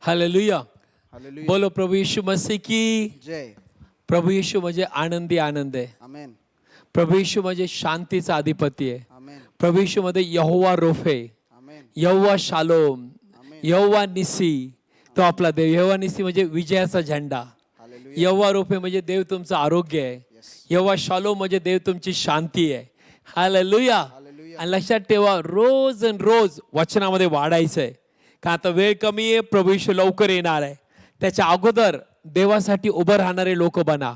Hallelujah. Hallelujah. बोलो प्रभु यीशु मसीह की. जय. प्रभु यीशु म्हणजे आनंदी आनंद आहे. आमेन. प्रभु यीशु म्हणजे शांतीचा अधिपती आहे. आमेन. प्रभु यीशु मध्ये यहोवा रोफे, आमेन. यहोवा शालोम, आमेन. यहोवा निसी तो आपला देव. यहोवा निसी म्हणजे विजयाचा झेंडा. हालेलुया. यहोवा रोफे म्हणजे देव तुमचं आरोग्य आहे. Yes. यहोवा शालोम म्हणजे देव तुमची शांती आहे. हालेलुया. हालेलुया. आणि लक्षात ठेवा, रोज आणि रोज वचनामध्ये वाढायचं आहे. का आता वेळ कमी आहे, प्रभू येशू लवकर येणार आहे. त्याच्या अगोदर देवासाठी उभं राहणारे लोक बना.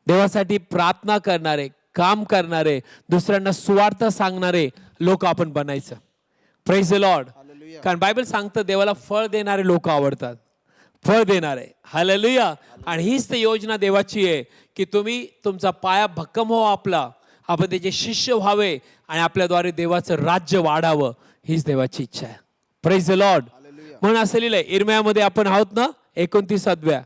देवासाठी प्रार्थना करणारे, काम करणारे, दुसऱ्यांना सुवार्थ सांगणारे लोक आपण बनायचं. Praise the lord. हालेलुया. कारण बायबल सांगतं देवाला फळ देणारे लोक आवडतात. फळ देणारे. हालेलुया. आणि हीच तर योजना देवाची आहे की तुम्ही तुमचा पाया भक्कम व्हावा, आपला आपण त्याचे शिष्य व्हावे आणि आपल्याद्वारे देवाचं राज्य वाढावं. हीच देवाची इच्छा आहे. Praise the lord. हालेलुया. म्हणून असं लिहिलंय इर्म्यामध्ये आपण आहोत ना, 29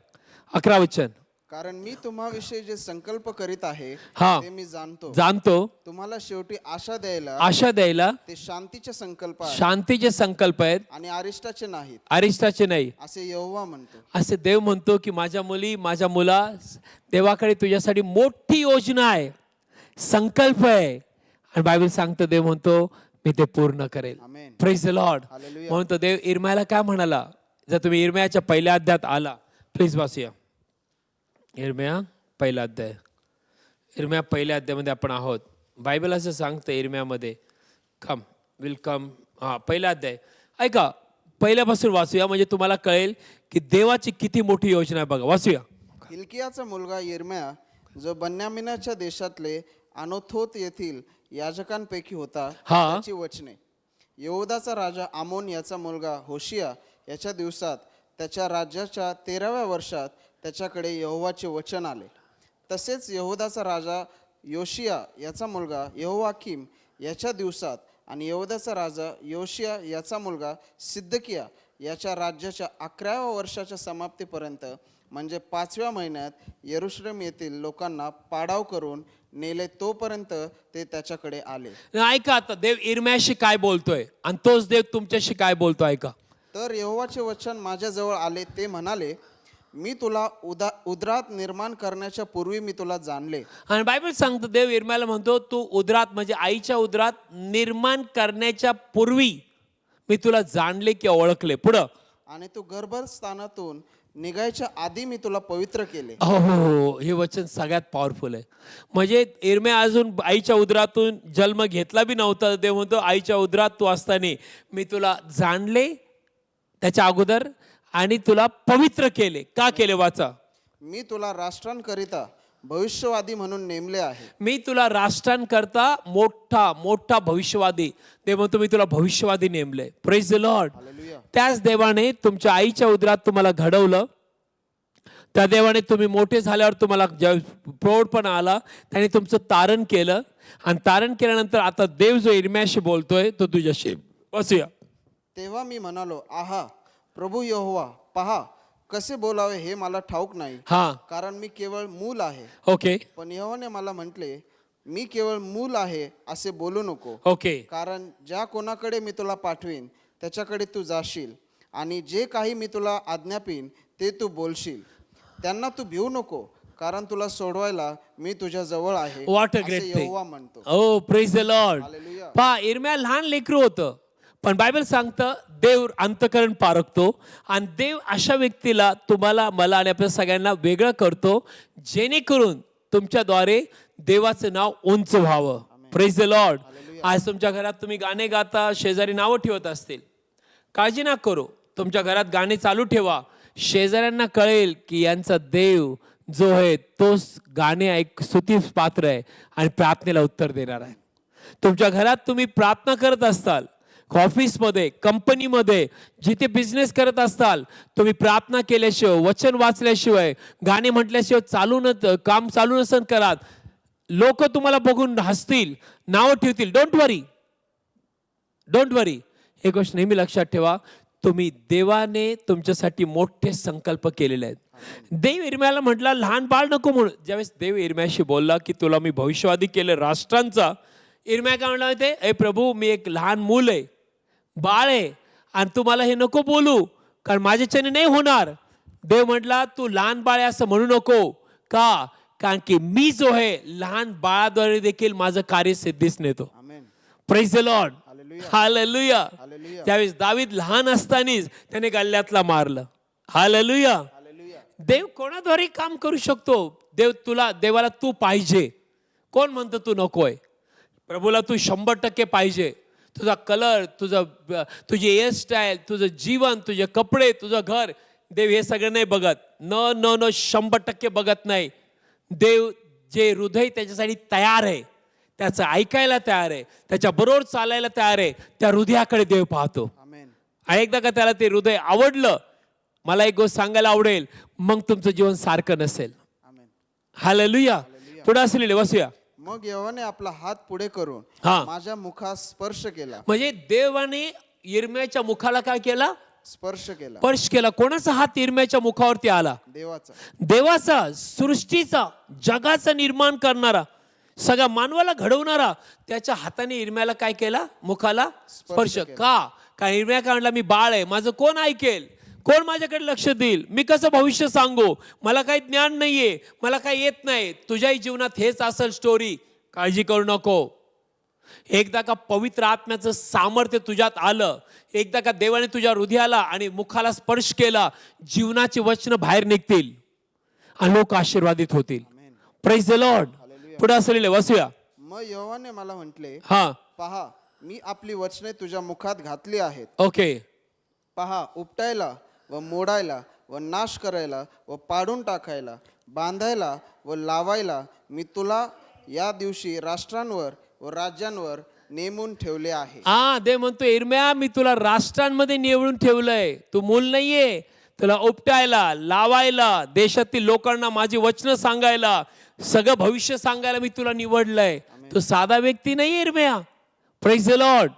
11 वचन. कारण मी तुम्हाविषयी जे संकल्प करीत आहे हा. ते मी जाणतो. जाणतो. तुम्हाला शेवटी आशा द्यायला आशा द्यायला ते शांतीचे संकल्प आहेत शांतीचे संकल्प आहेत, आणि अरिष्टाचे नाहीत, अरिष्टाचे नाही. असे यहोवा म्हणतो. असे देव म्हणतो की माझ्या मुली, माझ्या मुला, देवाकडे तुझ्यासाठी मोठी योजना आहे, संकल्प आहे. आणि बायबल सांगतं, देव म्हणतो मी ते पूर्ण करेल. Amen. Praise the lord. Hallelujah. म्हणून तो देव इर्म्याला काय म्हणाला. जर तुम्ही इर्म्याच्या पहिल्या अध्यायात आला, प्लीज वाचूया. इर्म्या पहिला अध्याय. इर्म्या पहिल्या अध्यायामध्ये आपण आहोत. बायबल असं सांगतं इर्म्यामध्ये, कम विल कम. हा, पहिला अध्याय ऐका, पहिल्यापासून वाचूया म्हणजे तुम्हाला कळेल की देवाची किती मोठी योजना आहे. बघा, वाचूया. हिल्कियाचा मुलगा यिर्मया, जो बन्यामिनाच्या देशातले अनोथोत येथील याजकांपैकी होता, हा. त्याची वचने. यहूदाचा राजा आमोन याचा मुलगा होशिया याच्या दिवसात, त्याच्या राज्याच्या 13व्या वर्षात त्याच्याकडे यहोवाचे वचन आले. तसेच यहूदाचा राजा योशिया याचा मुलगा यहोवाकीम याच्या दिवसात आणि यहूदाचा राजा योशिया याचा मुलगा सिद्दकिया याच्या राज्याच्या 11व्या वर्षाच्या समाप्तीपर्यंत, म्हणजे 5व्या महिन्यात यरूशलेम येथील लोकांना पाडाव करून नेले, तोपर्यंत ते त्याच्याकडे आले. ऐका, आता देव इर्म्याशी काय बोलतोय आणि तोच देव तुमच्याशी काय बोलतोय. ऐका. तर यहोवाचे वचन माझ्याजवळ आले. ते म्हणाले, मी तुला उदरात निर्माण करण्याच्या पूर्वी मी तुला जाणले. आणि बायबल सांगतो, देव इर्म्याला म्हणतो तू उदरात म्हणजे आईच्या उदरात निर्माण करण्याच्या पूर्वी मी तुला जाणले की ओळखले. पुढं, आणि तू गर्भस्थानातून निघायच्या आधी मी तुला पवित्र केले. हो हो हो, हे वचन सगळ्यात पॉवरफुल आहे. म्हणजे इर्म्या अजून आईच्या उदरातून जन्म घेतला बी नव्हता. देव म्हणतो आईच्या उदरात तू असताना मी तुला जाणले त्याच्या अगोदर आणि तुला पवित्र केले. का केले, वाचा. मी तुला राष्ट्रांकरिता भविष्यवादी म्हणून नेमले आहे. मी तुला राष्ट्रांकरता मोठा मोठा भविष्यवादी. देव म्हणतो मी तुला भविष्यवादी नेमले. Praise the lord. हालेलुया. त्याच देवाने तुमच्या आईच्या उदरात तुम्हाला घडवलं. त्या देवाने तुम्ही मोठे झाल्यावर तुम्हाला प्रौढपणा आला, त्याने तुमचं तारण केलं. आणि तारण केल्यानंतर आता देव जो इर्म्याशी बोलतोय तो तुझ्याशी. वाचूया. तेव्हा मी म्हणालो, आहा प्रभू यहोवा, पहा कसे बोलावे हे मला ठाऊक नाही, हा, कारण मी केवळ मूल आहे. ओके पण यहोवाने मला म्हटले, मी केवळ मूल आहे असे बोलू नको. ओके. कारण ज्या कोणाकडे मी तुला पाठवीन त्याच्याकडे तू जाशील, आणि जे काही मी तुला आज्ञापीन ते तू बोलशील. त्यांना तू भिवू नको, कारण तुला सोडवायला मी तुझ्या जवळ आहे, What a असे great thing. यहोवा म्हणतो. ओ प्रेज द लॉर्ड. हालेलुया. पहा, इर्म्या लहान लेकरू होतं, पण बायबल सांगतं देव अंतःकरण पारखतो आणि देव अशा व्यक्तीला, तुम्हाला, मला आणि आपल्या सगळ्यांना वेगळं करतो, जेणेकरून तुमच्याद्वारे देवाचं नाव उंच व्हावं. Praise the Lord. आज तुमच्या घरात तुम्ही गाणे गाता, शेजारी नावं ठेवत असतील, काळजी नका करू. तुमच्या घरात गाणे चालू ठेवा. शेजाऱ्यांना कळेल की यांचा देव जो आहे तोच गाणे स्तुतीस पात्र आहे आणि प्रार्थनेला उत्तर देणार आहे. तुमच्या घरात तुम्ही प्रार्थना करत असताल, ऑफिसमध्ये, कंपनीमध्ये, जिथे बिझनेस करत असताल, तुम्ही प्रार्थना केल्याशिवाय, वचन वाचल्याशिवाय, गाणे म्हटल्याशिवाय काम चालू नसेल करत, लोक तुम्हाला बघून हसतील, नावं ठेवतील. डोंट वरी, डोंट वरी. हे गोष्ट नेहमी लक्षात ठेवा, तुम्ही देवाने तुमच्यासाठी मोठे संकल्प केलेले आहेत. देव इर्म्याला म्हटला लहान बाळ नको म्हणून. ज्यावेळेस देव इर्म्याशी बोलला की तुला मी भविष्यवादी केलं राष्ट्रांचा, इर्म्या काय म्हणला माहिती आहे, ए प्रभू, मी एक लहान मूल आहे, बाळ आहे, आणि तू मला हे नको बोलू, कारण माझ्याच्याने नाही होणार. देव म्हटला तू लहान बाळ आहे असं म्हणू नको. का? कारण की मी जो आहे लहान बाळाद्वारे देखील माझं कार्य सिद्धीस नेतो. Amen. Praise the lord. Hallelujah. Hallelujah. Hallelujah. त्यावेळेस दावीद लहान असतानाच त्याने गल्ल्यातला मारलं. हालेलुया. हालेलुया. देव कोणाद्वारे काम करू शकतो. देवाला तू पाहिजे. कोण म्हणतं तू नकोय? प्रभूला तू 100% पाहिजे. तुझा कलर, तुझी हेअरस्टाईल, तुझं जीवन, तुझे कपडे, तुझं घर, देव हे सगळं नाही बघत. न 100% बघत नाही. देव जे हृदय त्याच्यासाठी तयार आहे, त्याचं ऐकायला तयार आहे, त्याच्या बरोबर चालायला तयार आहे, त्या हृदयाकडे देव पाहतो. आमेन. आणि एकदा का त्याला ते हृदय आवडलं, मला एक गोष्ट सांगायला आवडेल, मग तुमचं जीवन सारखं नसेल. आमेन. हालेलुया. पुढे असलेले बसूया. मग यहोवाने आपला हात पुढे करून हा. माझ्या मुखास स्पर्श केला. म्हणजे देवाने यिर्मयाच्या मुखाला काय केला? स्पर्श केला. स्पर्श केला. कोणाचा हात यिर्मयाच्या मुखावरती आला? देवाचा. देवाचा, सृष्टीचा, जगाचा निर्माण करणारा, सगळ्या मानवाला घडवणारा, त्याच्या हाताने यिर्मयाला काय केला? मुखाला स्पर्श. का? कारण यिर्मया काय म्हणला, मी बाळ आहे, माझं कोण ऐकेल, कोण माझ्याकडे लक्ष देईल, मी कसं भविष्य सांगू, मला काही ज्ञान नाहीये, मला काही येत नाही. तुझ्याही जीवनात हेच असेल स्टोरी. काळजी करू नको. एकदा का पवित्र आत्म्याचं सामर्थ्य तुझ्यात आलं, एकदा का देवाने तुझ्या हृदयाला आणि मुखाला स्पर्श केला, जीवनाची वचनं बाहेर निघतील आणि लोक आशीर्वादित होतील. Praise the Lord. पुढे असलेले वाचूया. मग यहोवाने मला म्हटले, हा. पहा, मी आपली वचने तुझ्या मुखात घातली आहेत. ओके. पहा, उपटायला व मोडायला व नाश करायला व पाडून टाकायला, बांधायला व लावायला मी तुला या दिवशी राष्ट्रांवर व राज्यांवर नेमून ठेवले आहे. देव म्हणतो, यिर्मया, मी तुला राष्ट्रांमध्ये निवडून ठेवलंय. तू मूल नाहीये. तुला उपटायला, लावायला, देशातील लोकांना माझी वचनं सांगायला, सगळं भविष्य सांगायला मी तुला निवडलंय. तू साधा व्यक्ती नाही यिर्मया. Praise the lord.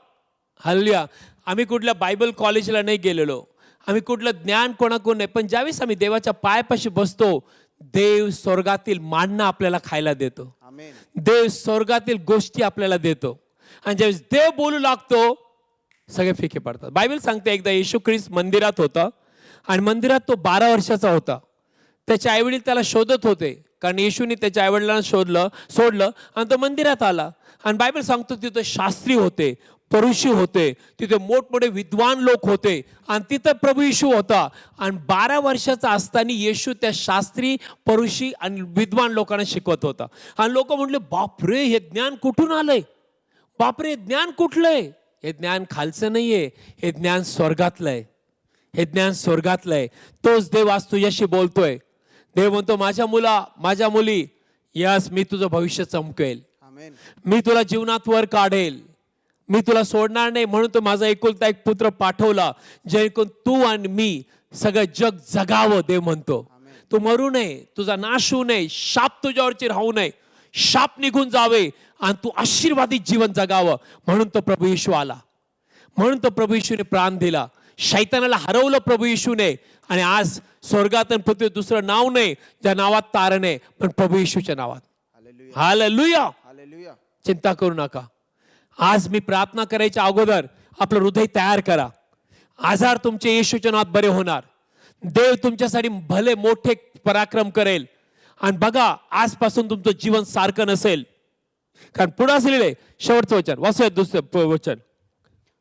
हालेलुया. आम्ही कुठल्या बायबल कॉलेजला नाही गेलेलो, आम्ही कुठलं ज्ञान कोणाकडून नाही, पण ज्यावेळेस आम्ही देवाच्या पायापाशी बसतो, देव स्वर्गातील मानणं आपल्याला खायला देतो. आमेन. देव स्वर्गातील गोष्टी आपल्याला देतो. आणि ज्यावेळेस देव बोलू लागतो, सगळे फिके पडतात. बायबल सांगते, एकदा येशू ख्रिस्त मंदिरात होता आणि मंदिरात तो 12 वर्षाचा होता. त्याचे आईवडील त्याला शोधत होते, कारण येशूने त्याच्या आईवडिलांना सोडलं आणि तो मंदिरात आला. आणि बायबल सांगतो, तिथे शास्त्री होते, परुषी होते, तिथे मोठमोठे विद्वान लोक होते आणि तिथं प्रभू येशू होता. आणि 12 वर्षाचा असताना येशू त्या शास्त्री, परुषी आणि विद्वान लोकांना शिकवत होता. आणि लोक म्हटले, बापरे, हे ज्ञान कुठून आलंय? बापरे, ज्ञान कुठलंय? हे ज्ञान खालचं नाहीये, हे ज्ञान स्वर्गातलं आहे. हे ज्ञान स्वर्गातलं आहे. तोच देव आज तुझ्याशी बोलतोय. देव म्हणतो, माझ्या मुला, माझ्या मुली, यस, मी तुझं भविष्य चमकेल. आमेन. मी तुला जीवनात वर काढेल. मी तुला सोडणार नाही. म्हणून तो माझा एकुलता एक पुत्र पाठवला, जेणेकरून तू आणि मी सगळं जग जगावं. देव म्हणतो, तू मरू नये, तुझा नाश होऊ नये, शाप तुझ्यावरची राहू नये, शाप निघून जावे आणि तू आशीर्वादित जीवन जगावं. म्हणून तो प्रभू येशू आला. म्हणून तो प्रभू येशूने प्राण दिला. शैतानाला हरवलं प्रभू येशूने. आणि आज स्वर्गात आणि पृथ्वीत दुसरं नाव नाही ज्या नावात तारण आहे, पण प्रभू येशूच्या नावात. हालेलुया. हालेलुया. हालेलुया. चिंता करू नका. आज मी प्रार्थना करायच्या अगोदर आपलं हृदय तयार करा. आजार तुमचे येशूच्या नावात बरे होणार. देव तुमच्यासाठी भले मोठे पराक्रम करेल. आणि बघा, आजपासून तुमचं जीवन सारखं नसेल. कारण पुढे असलेले शेवटचं वचन वाचूया. दुसरं वचन.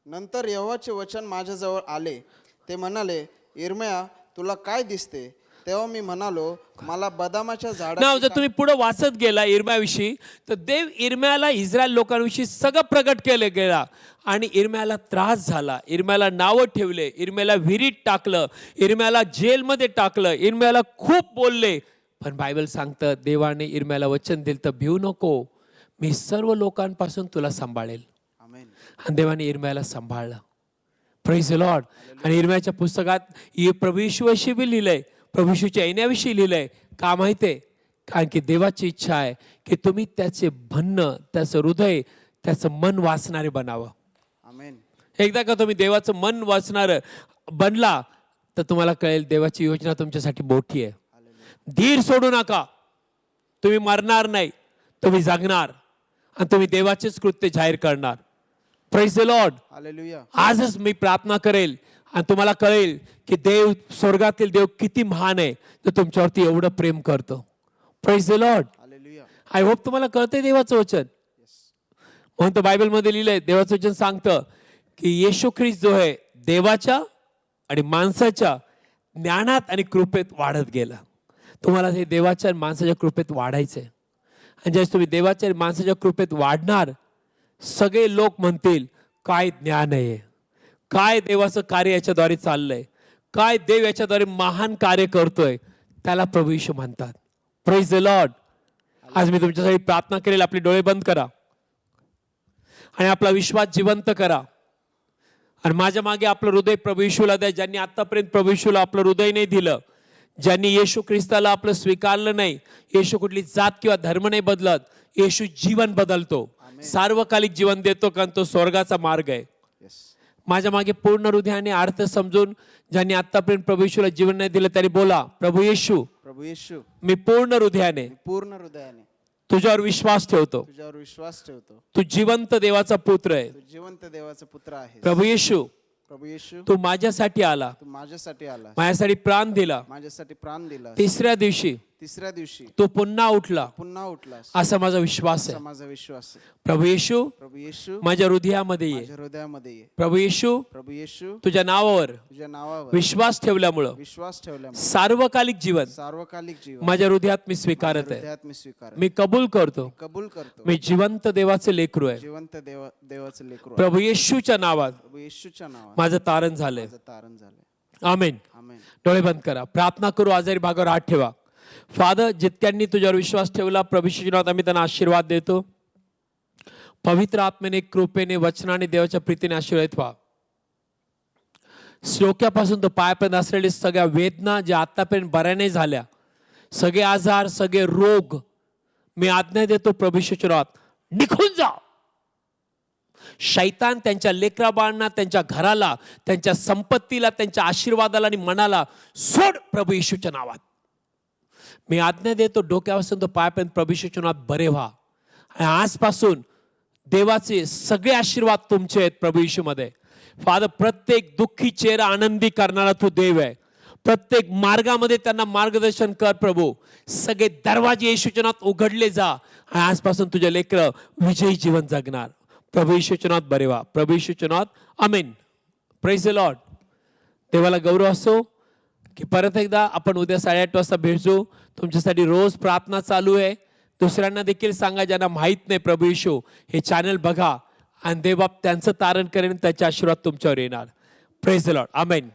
नंतर यहोवाचे वचन माझ्याजवळ आले. ते म्हणाले, यिर्मया, तुला काय दिसते? तेव्हा मी म्हणालो, मला बदामाच्या ना, झाडाची जर तुम्ही पुढे वाचत गेला यिर्मयाविषयी, तर देव यिर्मयाला इस्रायल लोकांविषयी सगळं प्रगट केलं गेला. आणि यिर्मयाला त्रास झाला. यिर्मयाला नावं ठेवले, यिर्मयाला विहिरीत टाकलं, यिर्मयाला जेलमध्ये टाकलं, यिर्मयाला खूप बोलले. पण बायबल सांगतं, देवाने यिर्मयाला वचन दिलं, तर भिऊ नको, मी सर्व लोकांपासून तुला सांभाळेल. आमेन. आणि देवाने यिर्मयाला सांभाळलं. Praise the Lord. आणि यिर्मयाच्या पुस्तकात प्रभू येशूविषयी बी लिहिलंय, प्रभू येशूच्या येण्याविषयी लिहिलंय. का माहितीये? कारण की देवाची इच्छा आहे की तुम्ही त्याचे म्हणणं, त्याचं हृदय, त्याचं मन वाचणारे बनावं. आमेन. एकदा का तुम्ही देवाचं मन वाचणार बनला, तर तुम्हाला कळेल देवाची योजना तुमच्यासाठी मोठी आहे. धीर सोडू नका. तुम्ही मरणार नाही, तुम्ही जगणार आणि तुम्ही देवाचेच कृत्य जाहीर करणार. Praise the lord. हालेलुया. आजच मी प्रार्थना करेल, आणि तुम्हाला कळेल की देव, स्वर्गातील देव किती महान आहे, तर तुमच्यावरती एवढं प्रेम करतो. Praise the lord. Hallelujah. I hope तुम्हाला कळतंय देवाचं वचन. म्हणून तर बायबलमध्ये लिहिलंय, देवाचं वचन सांगतं की येशू ख्रिस्त जो आहे देवाच्या आणि माणसाच्या ज्ञानात आणि कृपेत वाढत गेला. तुम्हाला हे देवाच्या आणि माणसाच्या कृपेत वाढायचंय. आणि ज्यावेळेस तुम्ही देवाच्या आणि माणसाच्या कृपेत वाढणार, सगळे लोक म्हणतील काय ज्ञान आहे, काय देवाचं कार्य याच्याद्वारे चाललंय, काय देव याच्याद्वारे महान कार्य करतोय. त्याला प्रभू येशू म्हणतात. Praise the Lord. आज मी तुमच्यासाठी प्रार्थना करेल. आपले डोळे बंद करा आणि आपला विश्वास जिवंत करा. आणि माझ्या मागे आपलं हृदय प्रभू येशूला द्या. ज्यांनी आतापर्यंत प्रभू येशूला आपलं हृदय नाही दिलं, ज्यांनी येशू ख्रिस्ताला आपलं स्वीकारलं नाही, येशू कुठली जात किंवा धर्म नाही बदलत, येशू जीवन बदलतो, सार्वकालिक जीवन देतो, कारण तो स्वर्गाचा मार्ग आहे. माझ्या मागे पूर्ण हृदयाने अर्थ समजून ज्यांनी आतापर्यंत प्रभू येशूला जीवन नाही दिलं, त्यांनी बोला, प्रभू येशू, प्रभू येशू, मी पूर्ण हृदयाने पूर्ण हृदयाने तुझ्यावर विश्वास ठेवतो. तुझ्यावर विश्वास ठेवतो. तू जिवंत देवाचा पुत्र आहे. तू जिवंत देवाचा पुत्र आहे. प्रभू येशू, प्रभू येशू, तू माझ्यासाठी आला, तू माझ्यासाठी आला, माझ्यासाठी प्राण दिला. माझ्यासाठी प्राण दिला. तिसऱ्या दिवशी तिसऱ्या दिवशी तू पुन्हा उठला, पुन्हा उठलास, असा माझा विश्वास असा आहे. माझा विश्वास आहे. प्रभू येशू, प्रभू येशू, माझ्या हृदयामध्ये ये. माझ्या हृदयामध्ये ये. प्रभू येशू, प्रभू येशू, तुझ्या नावावर तुझ्या नावावर विश्वास ठेवल्यामुळं विश्वास ठेवल्यामुळे सार्वकालिक जीवन सार्वकालिक जीवन माझ्या हृदयात मी स्वीकारत आहे. हृदयात मी स्वीकार मी कबूल करतो, कबूल करतो. मी जिवंत देवाचे लेकरू आहे. जिवंत देवाचं लेकरू आहे. प्रभू येशूच्या नावात प्रभू येशूच्या नावात माझं तारण झालंय. माझं तारण झालंय. आमेन. आमेन. डोळे बंद करा, प्रार्थना करू. आजारी भागावर हात ठेवा. फादर, जितक्यांनी तुझ्यावर विश्वास ठेवला, प्रभू येशूच्या नावात आम्ही त्यांना आशीर्वाद देतो. पवित्र आत्मेने, कृपेने, वचनाने, देवाच्या प्रीतीने आशीर्वादित व्हा. श्लोक्यापासून तो पायापर्यंत असलेले सगळ्या वेदना ज्या आतापर्यंत बऱ्या नाही झाल्या, सगळे आजार, सगळे रोग, मी आज्ञा देतो प्रभू येशूच्या नावात निघून जा. शैतान त्यांच्या लेकराबाळांना, त्यांच्या घराला, त्यांच्या संपत्तीला, त्यांच्या आशीर्वादाला आणि मनाला सोड प्रभू येशूच्या नावात. मी आज्ञा देतो डोक्यापासून तो पायापर्यंत प्रभू येशूच्या नावात बरे व्हा. आणि आजपासून देवाचे सगळे आशीर्वाद तुमचे आहेत प्रभू येशूमध्ये. फादर, प्रत्येक दुःखी चेहरा आनंदी करणारा तू देव आहे. प्रत्येक मार्गामध्ये त्यांना मार्गदर्शन कर प्रभू. सगळे दरवाजे येशूच्या नावात उघडले जा आणि आजपासून तुझ्या लेकरं विजयी जीवन जगणार. प्रभू येशूच्या नावात बरे व्हा. प्रभू येशूच्या नावात आमेन. Praise the Lord. देवाला गौरव असो की परत एकदा आपण उद्या 8:30 वाजता भेटू. तुमच्यासाठी रोज प्रार्थना चालू आहे. दुसऱ्यांना देखील सांगा ज्यांना माहीत नाही प्रभू येशू, हे चॅनल बघा आणि देवबाप त्यांचं तारण करेन, त्याचे आशीर्वाद तुमच्यावर येणार. Praise the Lord. आमेन.